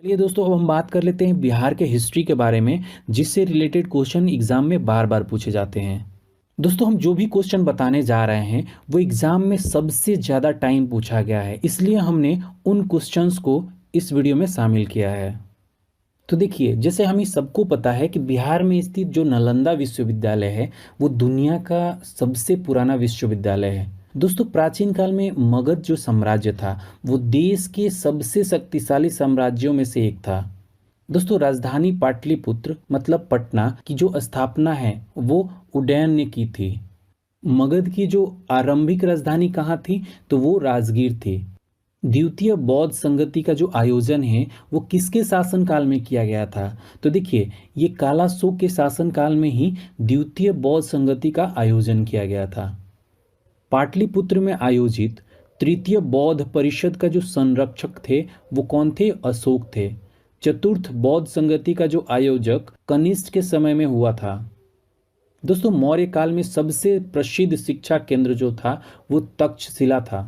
चलिए दोस्तों, अब हम बात कर लेते हैं बिहार के हिस्ट्री के बारे में, जिससे रिलेटेड क्वेश्चन एग्जाम में बार बार पूछे जाते हैं। दोस्तों, हम जो भी क्वेश्चन बताने जा रहे हैं वो एग्जाम में सबसे ज़्यादा टाइम पूछा गया है, इसलिए हमने उन क्वेश्चंस को इस वीडियो में शामिल किया है। तो देखिए, जैसे हमें सबको पता है कि बिहार में स्थित जो नालंदा विश्वविद्यालय है वो दुनिया का सबसे पुराना विश्वविद्यालय है। दोस्तों, प्राचीन काल में मगध जो साम्राज्य था वो देश के सबसे शक्तिशाली साम्राज्यों में से एक था। दोस्तों, राजधानी पाटलिपुत्र मतलब पटना की जो स्थापना है वो उदयन ने की थी। मगध की जो आरंभिक राजधानी कहाँ थी, तो वो राजगीर थी। द्वितीय बौद्ध संगति का जो आयोजन है वो किसके शासनकाल में किया गया था, तो देखिए ये कालाशोक के शासनकाल में ही द्वितीय बौद्ध संगति का आयोजन किया गया था। पाटलिपुत्र में आयोजित तृतीय बौद्ध परिषद का जो संरक्षक थे वो कौन थे, अशोक थे। चतुर्थ बौद्ध संगति का जो आयोजक कनिष्क के समय में हुआ था। दोस्तों, मौर्य काल में सबसे प्रसिद्ध शिक्षा केंद्र जो था वो तक्षशिला था।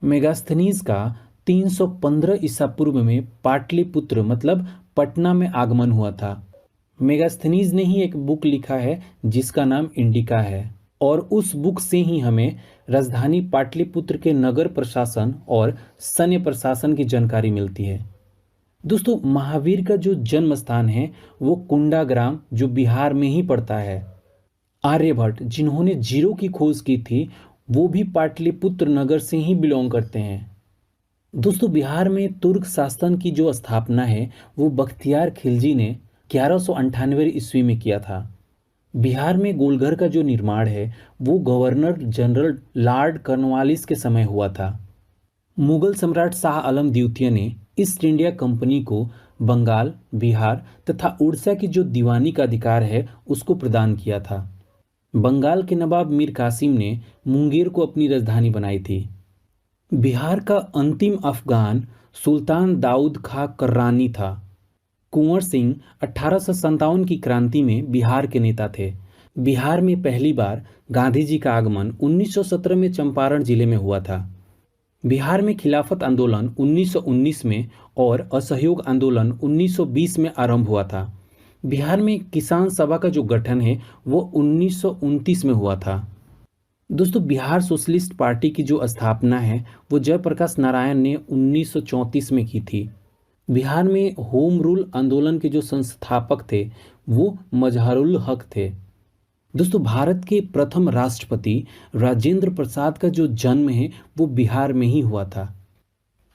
मेगास्थनीज का 315 ईसा पूर्व में पाटलिपुत्र मतलब पटना में आगमन हुआ था। मेगास्थनीज ने ही एक बुक लिखा है जिसका नाम इंडिका है, और उस बुक से ही हमें राजधानी पाटलिपुत्र के नगर प्रशासन और सैन्य प्रशासन की जानकारी मिलती है। दोस्तों, महावीर का जो जन्म स्थान है वो कुंडाग्राम जो बिहार में ही पड़ता है। आर्यभट्ट जिन्होंने जीरो की खोज की थी वो भी पाटलिपुत्र नगर से ही बिलोंग करते हैं। दोस्तों, बिहार में तुर्क शासन की जो स्थापना है वो बख्तियार खिलजी ने 1198 ईस्वी में किया था। बिहार में गोलघर का जो निर्माण है वो गवर्नर जनरल लॉर्ड कॉर्नवालिस के समय हुआ था। मुगल सम्राट शाह आलम द्वितीय ने ईस्ट इंडिया कंपनी को बंगाल, बिहार तथा उड़ीसा की जो दीवानी का अधिकार है उसको प्रदान किया था। बंगाल के नवाब मीर कासिम ने मुंगेर को अपनी राजधानी बनाई थी। बिहार का अंतिम अफगान सुल्तान दाऊद खां कर्रानी था। कुंवर सिंह 1857 की क्रांति में बिहार के नेता थे। बिहार में पहली बार गांधी जी का आगमन 1917 में चंपारण जिले में हुआ था। बिहार में खिलाफत आंदोलन 1919 में और असहयोग आंदोलन 1920 में आरंभ हुआ था। बिहार में किसान सभा का जो गठन है वो 1929 में हुआ था। दोस्तों, बिहार सोशलिस्ट पार्टी की जो स्थापना है वो जयप्रकाश नारायण ने 1934 में की थी। बिहार में होम रूल आंदोलन के जो संस्थापक थे वो मजहरुल हक थे। दोस्तों, भारत के प्रथम राष्ट्रपति राजेंद्र प्रसाद का जो जन्म है वो बिहार में ही हुआ था।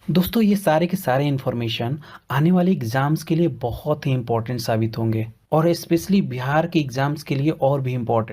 दोस्तों, ये सारे के सारे इन्फॉर्मेशन आने वाले एग्जाम्स के लिए बहुत ही इंपॉर्टेंट साबित होंगे, और स्पेशली बिहार के एग्जाम्स के लिए और भी इम्पोर्टेंट।